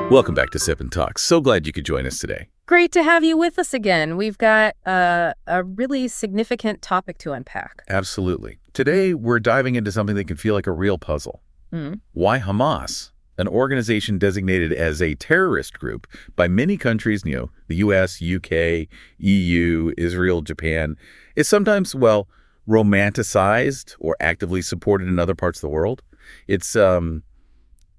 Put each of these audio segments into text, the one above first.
Welcome back to Sip and Talk. So glad you could join us today. Great to have you with us again. We've got a really significant topic to unpack. Absolutely. Today, we're diving into something that can feel like a real puzzle. Why Hamas, an organization designated as a terrorist group by many countries, the U.S., UK, EU, Israel, Japan, is sometimes, romanticized or actively supported in other parts of the world.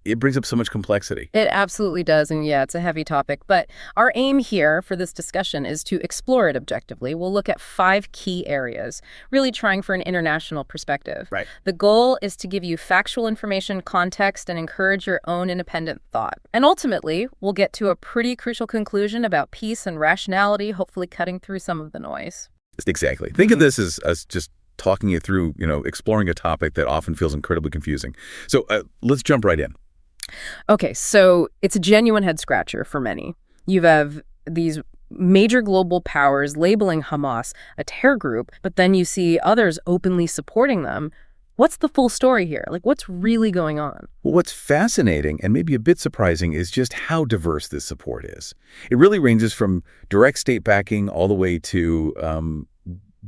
It brings up so much complexity. It absolutely does, and yeah, it's a heavy topic. But our aim here for this discussion is to explore it objectively. We'll look at 5 key areas, really trying for an international perspective. Right. The goal is to give you factual information, context, and encourage your own independent thought. And ultimately, we'll get to a pretty crucial conclusion about peace and rationality, hopefully cutting through some of the noise. Exactly. Think of this as just talking it through, exploring a topic that often feels incredibly confusing. So let's jump right in. Okay, so it's a genuine head-scratcher for many. You have these major global powers labeling Hamas a terror group, but then you see others openly supporting them. What's the full story here? What's really going on? Well, what's fascinating and maybe a bit surprising is just how diverse this support is. It really ranges from direct state backing all the way to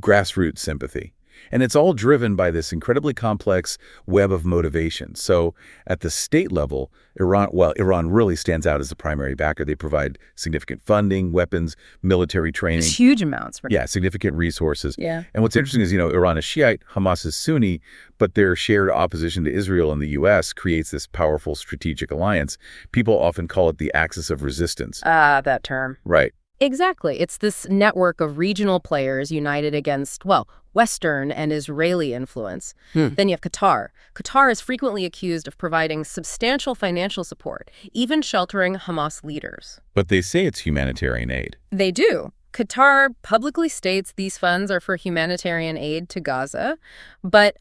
grassroots sympathy. And it's all driven by this incredibly complex web of motivation. So at the state level, Iran really stands out as the primary backer. They provide significant funding, weapons, military training. It's huge amounts. Right? Yeah, significant resources. Yeah. And what's interesting is, Iran is Shiite, Hamas is Sunni, but their shared opposition to Israel and the U.S. creates this powerful strategic alliance. People often call it the axis of resistance. That term. Right. Exactly. It's this network of regional players united against, Western and Israeli influence. Then you have Qatar. Qatar is frequently accused of providing substantial financial support, even sheltering Hamas leaders. But they say it's humanitarian aid. They do. Qatar publicly states these funds are for humanitarian aid to Gaza, but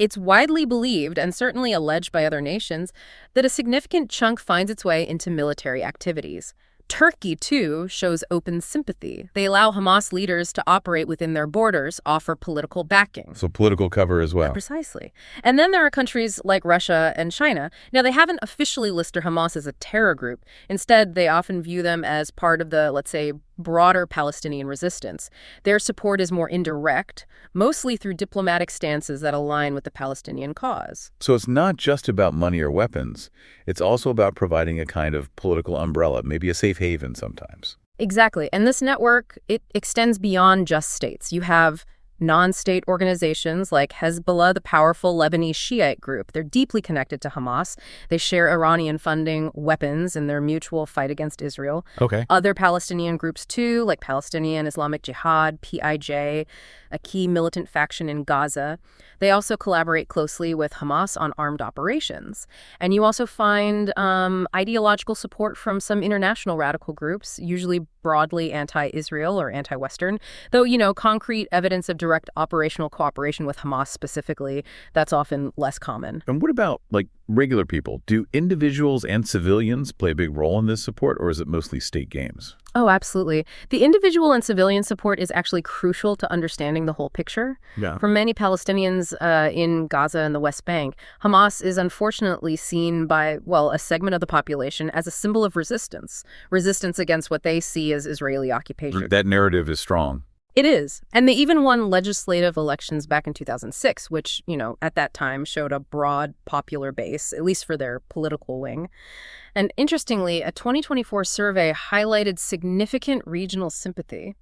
it's widely believed, and certainly alleged by other nations, that a significant chunk finds its way into military activities. Turkey, too, shows open sympathy. They allow Hamas leaders to operate within their borders, offer political backing. So political cover as well. Yeah, precisely. And then there are countries like Russia and China. Now, they haven't officially listed Hamas as a terror group. Instead, they often view them as part of the, let's say, broader Palestinian resistance. Their support is more indirect, mostly through diplomatic stances that align with the Palestinian cause. So it's not just about money or weapons. It's also about providing a kind of political umbrella, maybe a safe haven sometimes. Exactly. And this network, it extends beyond just states. You have non-state organizations like Hezbollah, the powerful Lebanese Shiite group. They're deeply connected to Hamas. They share Iranian funding, weapons, in their mutual fight against Israel. Okay. Other Palestinian groups, too, like Palestinian Islamic Jihad, PIJ, a key militant faction in Gaza. They also collaborate closely with Hamas on armed operations. And you also find ideological support from some international radical groups, usually broadly anti-Israel or anti-Western, though, concrete evidence of direct operational cooperation with Hamas specifically, that's often less common. And what about, regular people? Do individuals and civilians play a big role in this support, or is it mostly state games? Oh, absolutely. The individual and civilian support is actually crucial to understanding the whole picture. Yeah. For many Palestinians in Gaza and the West Bank, Hamas is unfortunately seen by, a segment of the population as a symbol of resistance against what they see as Israeli occupation. That narrative is strong. It is. And they even won legislative elections back in 2006, which, at that time showed a broad popular base, at least for their political wing. And interestingly, a 2024 survey highlighted significant regional sympathy.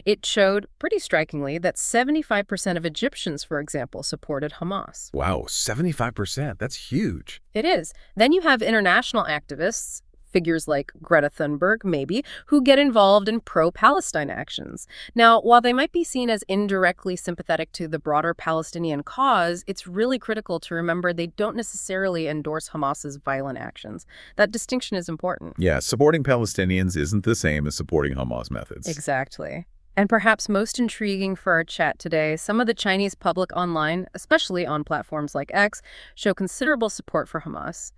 It showed, pretty strikingly, that 75% of Egyptians, for example, supported Hamas. Wow, 75%. That's huge. It is. Then you have international activists, figures like Greta Thunberg, maybe, who get involved in pro-Palestine actions. Now, while they might be seen as indirectly sympathetic to the broader Palestinian cause, it's really critical to remember they don't necessarily endorse Hamas's violent actions. That distinction is important. Yeah, supporting Palestinians isn't the same as supporting Hamas methods. Exactly. And perhaps most intriguing for our chat today, some of the Chinese public online, especially on platforms like X, show considerable support for Hamas.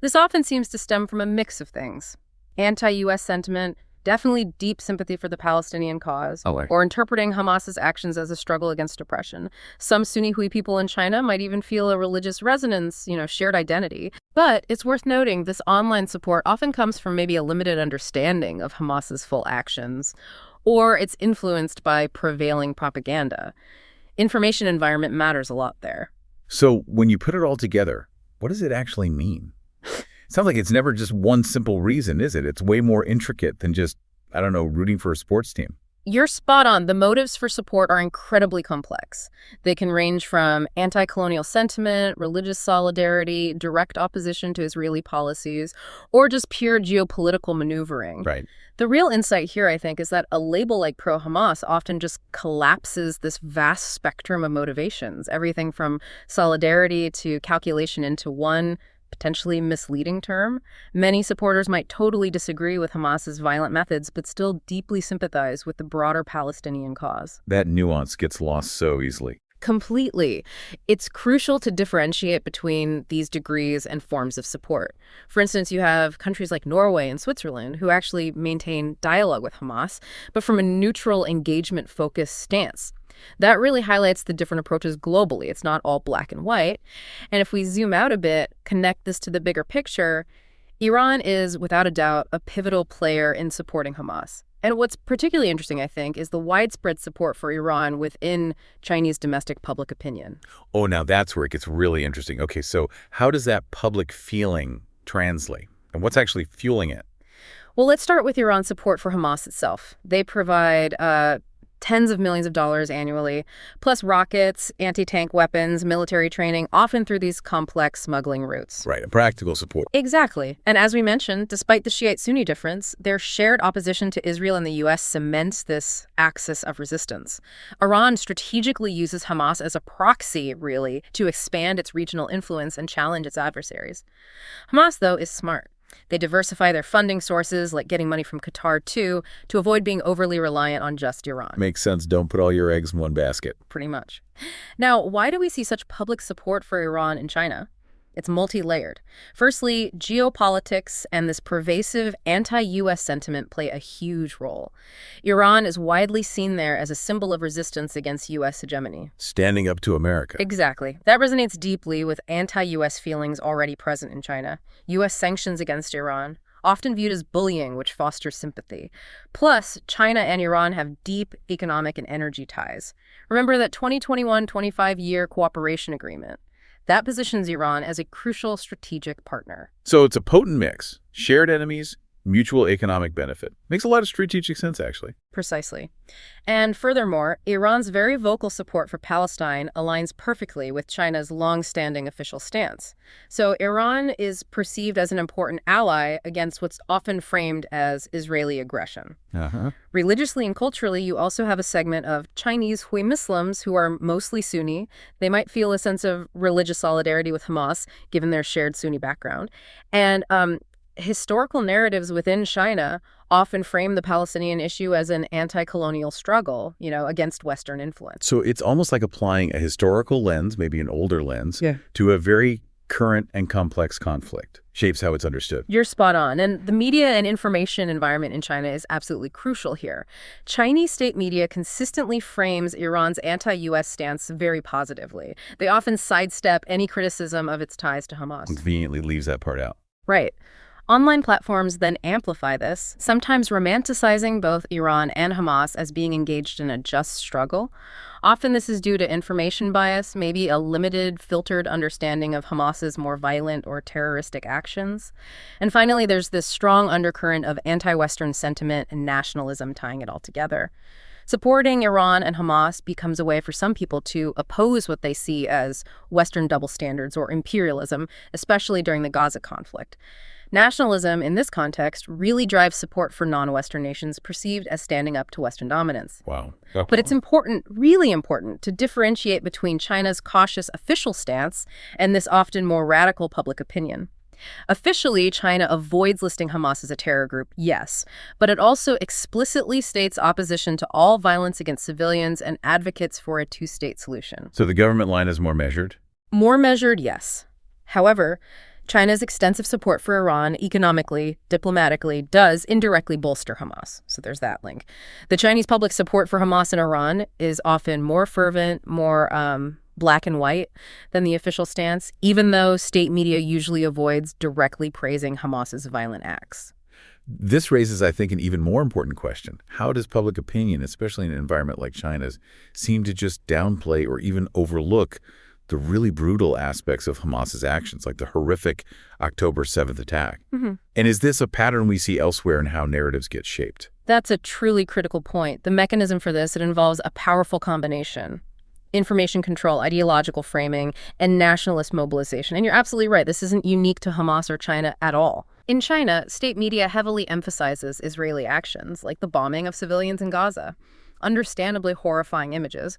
This often seems to stem from a mix of things: anti-U.S. sentiment, definitely deep sympathy for the Palestinian cause, or interpreting Hamas's actions as a struggle against oppression. Some Sunni Hui people in China might even feel a religious resonance, shared identity. But it's worth noting this online support often comes from maybe a limited understanding of Hamas's full actions, or it's influenced by prevailing propaganda. Information environment matters a lot there. So when you put it all together, what does it actually mean? Sounds like it's never just one simple reason, is it? It's way more intricate than just, I don't know, rooting for a sports team. You're spot on. The motives for support are incredibly complex. They can range from anti-colonial sentiment, religious solidarity, direct opposition to Israeli policies, or just pure geopolitical maneuvering. Right. The real insight here, I think, is that a label like pro-Hamas often just collapses this vast spectrum of motivations, everything from solidarity to calculation into one potentially misleading term. Many supporters might totally disagree with Hamas's violent methods, but still deeply sympathize with the broader Palestinian cause. That nuance gets lost so easily. Completely. It's crucial to differentiate between these degrees and forms of support. For instance, you have countries like Norway and Switzerland who actually maintain dialogue with Hamas, but from a neutral engagement-focused stance. That really highlights the different approaches globally. It's not all black and white. And if we zoom out a bit, connect this to the bigger picture, Iran is, without a doubt, a pivotal player in supporting Hamas. And what's particularly interesting, I think, is the widespread support for Iran within Chinese domestic public opinion. Oh, now that's where it gets really interesting. Okay, so how does that public feeling translate? And what's actually fueling it? Well, let's start with Iran's support for Hamas itself. They provide tens of millions of dollars annually, plus rockets, anti-tank weapons, military training, often through these complex smuggling routes. Right, a practical support. Exactly. And as we mentioned, despite the Shiite-Sunni difference, their shared opposition to Israel and the U.S. cements this axis of resistance. Iran strategically uses Hamas as a proxy, really, to expand its regional influence and challenge its adversaries. Hamas, though, is smart. They diversify their funding sources, like getting money from Qatar, too, to avoid being overly reliant on just Iran. Makes sense. Don't put all your eggs in one basket. Pretty much. Now, why do we see such public support for Iran in China? It's multi-layered. Firstly, geopolitics and this pervasive anti-U.S. sentiment play a huge role. Iran is widely seen there as a symbol of resistance against U.S. hegemony. Standing up to America. Exactly. That resonates deeply with anti-U.S. feelings already present in China. U.S. sanctions against Iran, often viewed as bullying, which fosters sympathy. Plus, China and Iran have deep economic and energy ties. Remember that 2021-25-year cooperation agreement. That positions Iran as a crucial strategic partner. So it's a potent mix. Shared enemies, mutual economic benefit. Makes a lot of strategic sense, actually. Precisely. And furthermore, Iran's very vocal support for Palestine aligns perfectly with China's long-standing official stance. So Iran is perceived as an important ally against what's often framed as Israeli aggression. Religiously and culturally, you also have a segment of Chinese Hui Muslims who are mostly Sunni. They might feel a sense of religious solidarity with Hamas, given their shared Sunni background. And historical narratives within China often frame the Palestinian issue as an anti-colonial struggle, against Western influence. So it's almost like applying a historical lens, maybe an older lens, to a very current and complex conflict. Shapes how it's understood. You're spot on. And the media and information environment in China is absolutely crucial here. Chinese state media consistently frames Iran's anti-U.S. stance very positively. They often sidestep any criticism of its ties to Hamas. Conveniently leaves that part out. Right. Online platforms then amplify this, sometimes romanticizing both Iran and Hamas as being engaged in a just struggle. Often this is due to information bias, maybe a limited, filtered understanding of Hamas's more violent or terroristic actions. And finally, there's this strong undercurrent of anti-Western sentiment and nationalism tying it all together. Supporting Iran and Hamas becomes a way for some people to oppose what they see as Western double standards or imperialism, especially during the Gaza conflict. Nationalism, in this context, really drives support for non-Western nations perceived as standing up to Western dominance. Wow. But it's important, really important, to differentiate between China's cautious official stance and this often more radical public opinion. Officially, China avoids listing Hamas as a terror group, yes, but it also explicitly states opposition to all violence against civilians and advocates for a two-state solution. So the government line is more measured? More measured, yes. However, China's extensive support for Iran economically, diplomatically, does indirectly bolster Hamas. So there's that link. The Chinese public support for Hamas in Iran is often more fervent, more black and white than the official stance, even though state media usually avoids directly praising Hamas's violent acts. This raises, I think, an even more important question. How does public opinion, especially in an environment like China's, seem to just downplay or even overlook the really brutal aspects of Hamas's actions, like the horrific October 7th attack? And is this a pattern we see elsewhere in how narratives get shaped? That's a truly critical point. The mechanism for this, it involves a powerful combination: information control, ideological framing, and nationalist mobilization. And you're absolutely right. This isn't unique to Hamas or China at all. In China, state media heavily emphasizes Israeli actions, like the bombing of civilians in Gaza. Understandably horrifying images,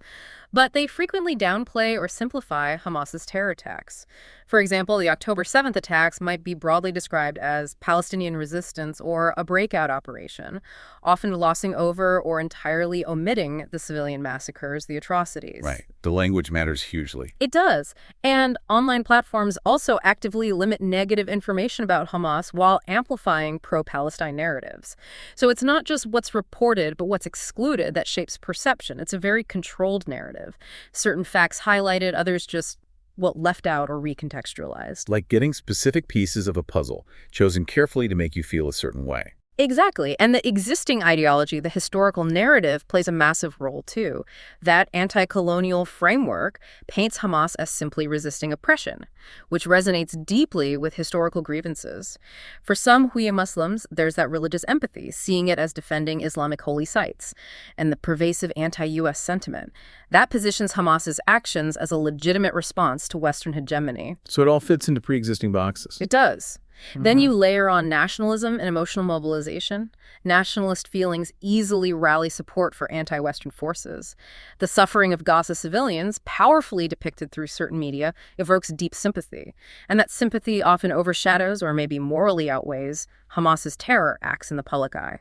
but they frequently downplay or simplify Hamas's terror attacks. For example, the October 7th attacks might be broadly described as Palestinian resistance or a breakout operation, often glossing over or entirely omitting the civilian massacres, the atrocities. Right. The language matters hugely. It does. And online platforms also actively limit negative information about Hamas while amplifying pro-Palestine narratives. So it's not just what's reported, but what's excluded that shapes perception. It's a very controlled narrative. Certain facts highlighted, others just, left out or recontextualized. Like getting specific pieces of a puzzle, chosen carefully to make you feel a certain way. Exactly. And the existing ideology, the historical narrative, plays a massive role too. That anti-colonial framework paints Hamas as simply resisting oppression, which resonates deeply with historical grievances. For some Uyghur Muslims, there's that religious empathy, seeing it as defending Islamic holy sites, and the pervasive anti-U.S. sentiment. That positions Hamas's actions as a legitimate response to Western hegemony. So it all fits into pre-existing boxes. It does. Then you layer on nationalism and emotional mobilization. Nationalist feelings easily rally support for anti-Western forces. The suffering of Gaza civilians, powerfully depicted through certain media, evokes deep sympathy. And that sympathy often overshadows or maybe morally outweighs Hamas's terror acts in the public eye.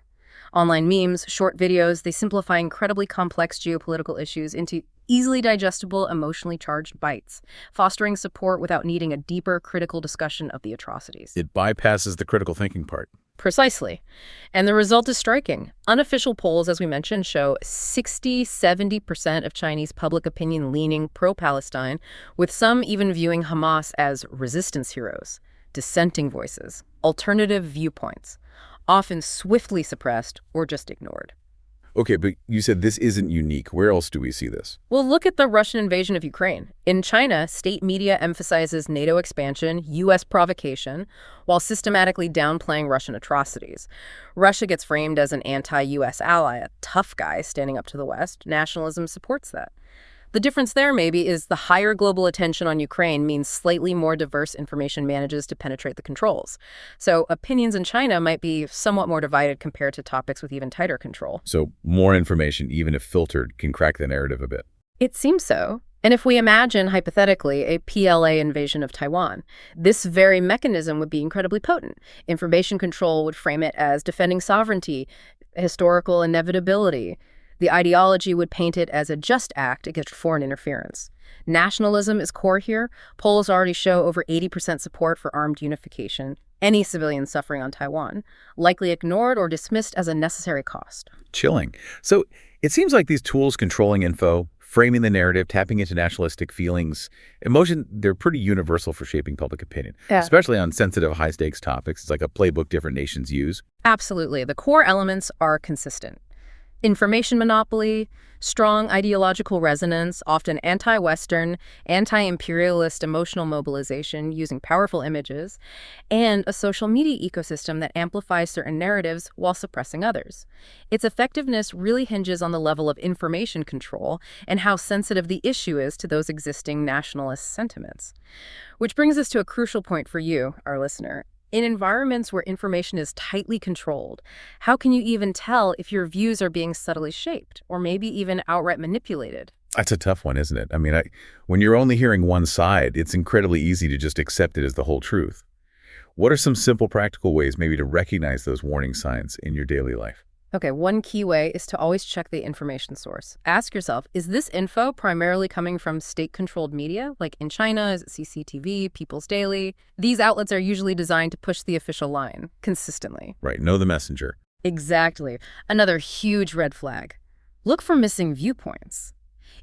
Online memes, short videos, they simplify incredibly complex geopolitical issues into easily digestible, emotionally charged bites, fostering support without needing a deeper critical discussion of the atrocities. It bypasses the critical thinking part. Precisely. And the result is striking. Unofficial polls, as we mentioned, show 60–70% of Chinese public opinion leaning pro-Palestine, with some even viewing Hamas as resistance heroes, dissenting voices, alternative viewpoints, often swiftly suppressed or just ignored. Okay, but you said this isn't unique. Where else do we see this? Well, look at the Russian invasion of Ukraine. In China, state media emphasizes NATO expansion, U.S. provocation, while systematically downplaying Russian atrocities. Russia gets framed as an anti-U.S. ally, a tough guy standing up to the West. Nationalism supports that. The difference there, maybe, is the higher global attention on Ukraine means slightly more diverse information manages to penetrate the controls. So opinions in China might be somewhat more divided compared to topics with even tighter control. So more information, even if filtered, can crack the narrative a bit. It seems so. And if we imagine, hypothetically, a PLA invasion of Taiwan, this very mechanism would be incredibly potent. Information control would frame it as defending sovereignty, historical inevitability. The ideology would paint it as a just act against foreign interference. Nationalism is core here. Polls already show over 80% support for armed unification. Any civilian suffering on Taiwan, likely ignored or dismissed as a necessary cost. Chilling. So it seems like these tools, controlling info, framing the narrative, tapping into nationalistic feelings, emotion, they're pretty universal for shaping public opinion, especially on sensitive, high-stakes topics. It's like a playbook different nations use. Absolutely. The core elements are consistent. Information monopoly, strong ideological resonance, often anti-Western, anti-imperialist emotional mobilization using powerful images, and a social media ecosystem that amplifies certain narratives while suppressing others. Its effectiveness really hinges on the level of information control and how sensitive the issue is to those existing nationalist sentiments. Which brings us to a crucial point for you, our listener. In environments where information is tightly controlled, how can you even tell if your views are being subtly shaped or maybe even outright manipulated? That's a tough one, isn't it? I mean, when you're only hearing one side, it's incredibly easy to just accept it as the whole truth. What are some simple practical ways maybe to recognize those warning signs in your daily life? Okay, one key way is to always check the information source. Ask yourself, is this info primarily coming from state-controlled media? Like in China, is it CCTV, People's Daily? These outlets are usually designed to push the official line consistently. Right, know the messenger. Exactly. Another huge red flag. Look for missing viewpoints.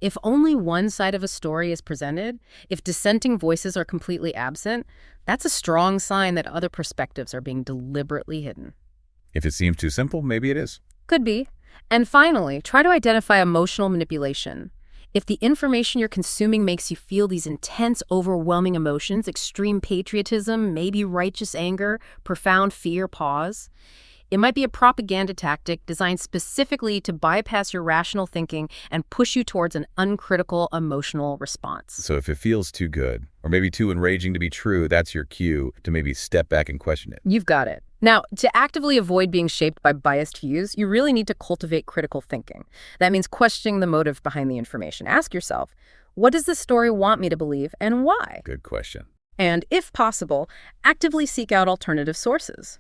If only one side of a story is presented, if dissenting voices are completely absent, that's a strong sign that other perspectives are being deliberately hidden. If it seems too simple, maybe it is. Could be. And finally, try to identify emotional manipulation. If the information you're consuming makes you feel these intense, overwhelming emotions, extreme patriotism, maybe righteous anger, profound fear, pause, it might be a propaganda tactic designed specifically to bypass your rational thinking and push you towards an uncritical emotional response. So if it feels too good, or maybe too enraging to be true, that's your cue to maybe step back and question it. You've got it. Now, to actively avoid being shaped by biased views, you really need to cultivate critical thinking. That means questioning the motive behind the information. Ask yourself, what does this story want me to believe and why? Good question. And if possible, actively seek out alternative sources.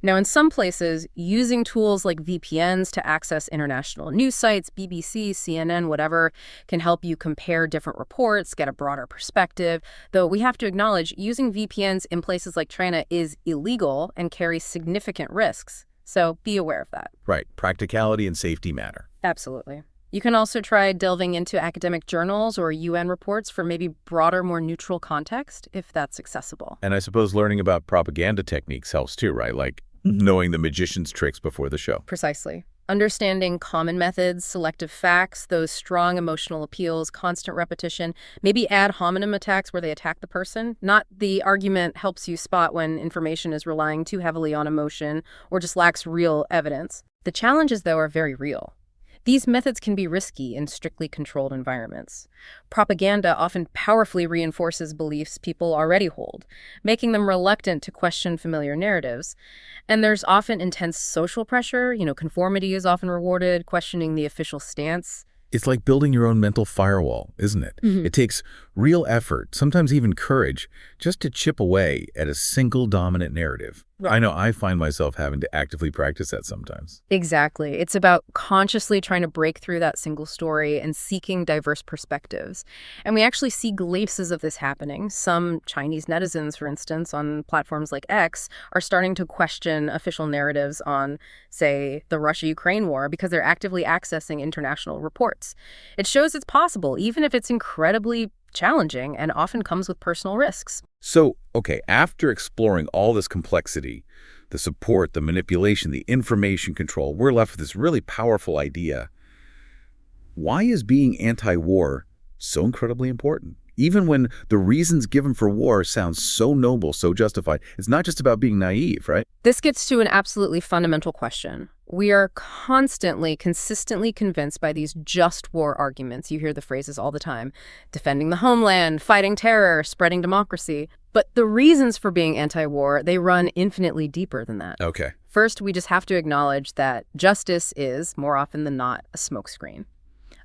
Now, in some places, using tools like VPNs to access international news sites, BBC, CNN, whatever, can help you compare different reports, get a broader perspective. Though we have to acknowledge using VPNs in places like China is illegal and carries significant risks. So be aware of that. Right. Practicality and safety matter. Absolutely. You can also try delving into academic journals or UN reports for maybe broader, more neutral context, if that's accessible. And I suppose learning about propaganda techniques helps too, right? Like knowing the magician's tricks before the show. Precisely. Understanding common methods, selective facts, those strong emotional appeals, constant repetition, maybe ad hominem attacks where they attack the person. Not the argument helps you spot when information is relying too heavily on emotion or just lacks real evidence. The challenges, though, are very real. These methods can be risky in strictly controlled environments. Propaganda often powerfully reinforces beliefs people already hold, making them reluctant to question familiar narratives. And there's often intense social pressure. Conformity is often rewarded, questioning the official stance. It's like building your own mental firewall, isn't it? It takes real effort, sometimes even courage, just to chip away at a single dominant narrative. Right. I know I find myself having to actively practice that sometimes. Exactly. It's about consciously trying to break through that single story and seeking diverse perspectives. And we actually see glimpses of this happening. Some Chinese netizens, for instance, on platforms like X, are starting to question official narratives on, say, the Russia-Ukraine war because they're actively accessing international reports. It shows it's possible, even if it's incredibly challenging and often comes with personal risks. So, okay, after exploring all this complexity, the support, the manipulation, the information control, we're left with this really powerful idea. Why is being anti-war so incredibly important? Even when the reasons given for war sound so noble, so justified, it's not just about being naive, right? This gets to an absolutely fundamental question. We are consistently convinced by these just war arguments. You hear the phrases all the time. Defending the homeland, fighting terror, spreading democracy. But the reasons for being anti-war, they run infinitely deeper than that. Okay. First, we just have to acknowledge that justice is, more often than not, a smokescreen.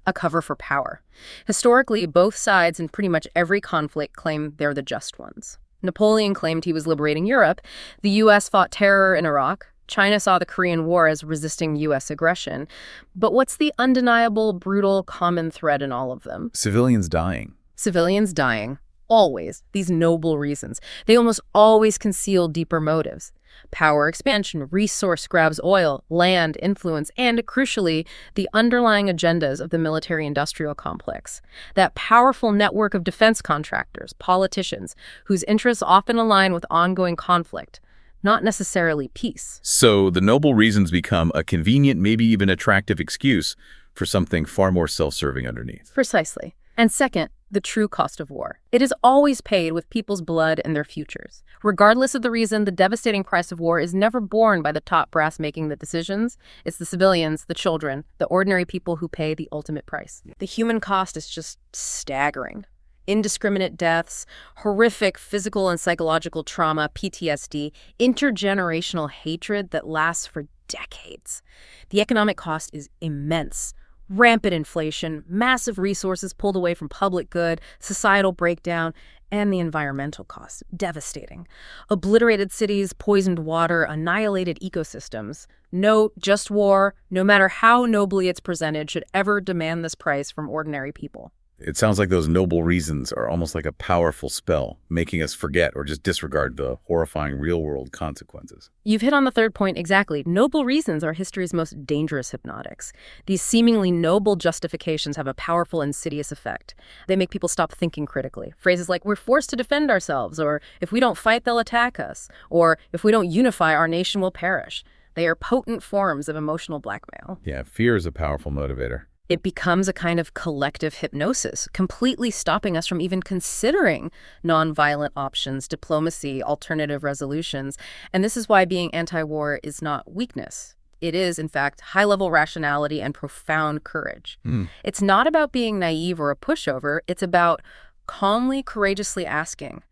A cover for power. Historically, both sides in pretty much every conflict claim they're the just ones. Napoleon claimed he was liberating Europe. The U.S. fought terror in Iraq. China saw the Korean War as resisting U.S. aggression. But what's the undeniable, brutal, common thread in all of them? Civilians dying. Civilians dying. Always. These noble reasons. They almost always conceal deeper motives. Power expansion, resource grabs, oil, land, influence, and, crucially, the underlying agendas of the military-industrial complex. That powerful network of defense contractors, politicians, whose interests often align with ongoing conflict, not necessarily peace. So the noble reasons become a convenient, maybe even attractive excuse for something far more self-serving underneath. Precisely. And second, the true cost of war. It is always paid with people's blood and their futures. Regardless of the reason, the devastating price of war is never borne by the top brass making the decisions. It's the civilians, the children, the ordinary people who pay the ultimate price. The human cost is just staggering. Indiscriminate deaths, horrific physical and psychological trauma, PTSD, intergenerational hatred that lasts for decades. The economic cost is immense. Rampant inflation, massive resources pulled away from public good, societal breakdown, And the environmental costs, devastating. Obliterated cities, poisoned water, annihilated ecosystems. No just war, no matter how nobly it's presented, should ever demand this price from ordinary people. It sounds like those noble reasons are almost like a powerful spell, making us forget or just disregard the horrifying real-world consequences. You've hit on the third point exactly. Noble reasons are history's most dangerous hypnotics. These seemingly noble justifications have a powerful, insidious effect. They make people stop thinking critically. Phrases like, we're forced to defend ourselves, or if we don't fight, they'll attack us, or if we don't unify, our nation will perish. They are potent forms of emotional blackmail. Yeah, fear is a powerful motivator. It becomes a kind of collective hypnosis, completely stopping us from even considering nonviolent options, diplomacy, alternative resolutions. And this is why being anti-war is not weakness. It is, in fact, high-level rationality and profound courage. It's not about being naive or a pushover. It's about calmly, courageously asking,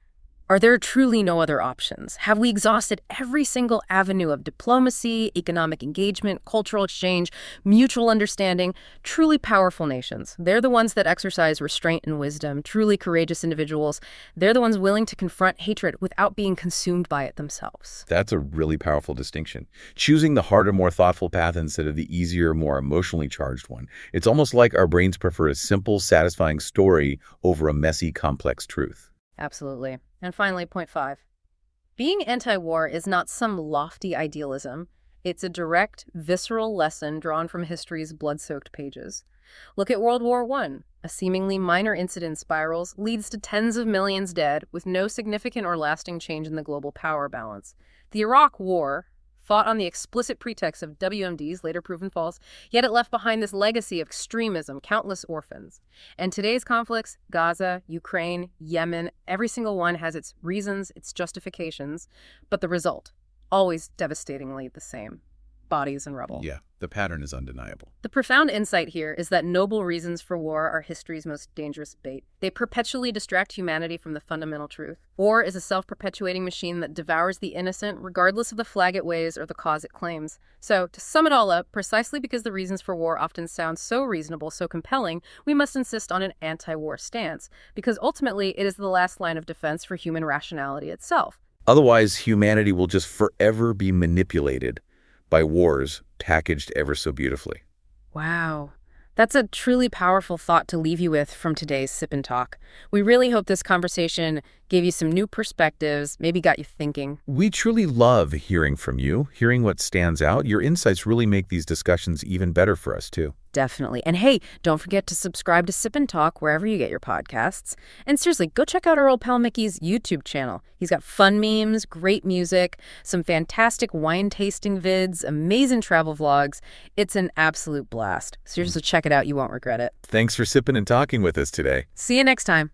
are there truly no other options? Have we exhausted every single avenue of diplomacy, economic engagement, cultural exchange, mutual understanding? Truly powerful nations. They're the ones that exercise restraint and wisdom, truly courageous individuals. They're the ones willing to confront hatred without being consumed by it themselves. That's a really powerful distinction. Choosing the harder, more thoughtful path instead of the easier, more emotionally charged one. It's almost like our brains prefer a simple, satisfying story over a messy, complex truth. Absolutely. And finally, point 5. Being anti-war is not some lofty idealism. It's a direct, visceral lesson drawn from history's blood-soaked pages. Look at World War I. A seemingly minor incident spirals, leads to tens of millions dead, with no significant or lasting change in the global power balance. The Iraq War, fought on the explicit pretext of WMDs, later proven false, yet it left behind this legacy of extremism, countless orphans. And today's conflicts, Gaza, Ukraine, Yemen, every single one has its reasons, its justifications, but the result, always devastatingly the same. Bodies and rubble. Yeah, the pattern is undeniable. The profound insight here is that noble reasons for war are history's most dangerous bait. They perpetually distract humanity from the fundamental truth. War is a self-perpetuating machine that devours the innocent, regardless of the flag it waves or the cause it claims. So, to sum it all up, precisely because the reasons for war often sound so reasonable, so compelling, we must insist on an anti-war stance, because ultimately it is the last line of defense for human rationality itself. Otherwise, humanity will just forever be manipulated by wars packaged ever so beautifully. Wow. That's a truly powerful thought to leave you with from today's Sip and Talk. We really hope this conversation gave you some new perspectives, maybe got you thinking. We truly love hearing from you, hearing what stands out. Your insights really make these discussions even better for us, too. Definitely. And hey, don't forget to subscribe to Sip and Talk wherever you get your podcasts. And seriously, go check out our old pal Micky's YouTube channel. He's got fun memes, great music, some fantastic wine tasting vids, amazing travel vlogs. It's an absolute blast. Seriously, check it out. You won't regret it. Thanks for sipping and talking with us today. See you next time.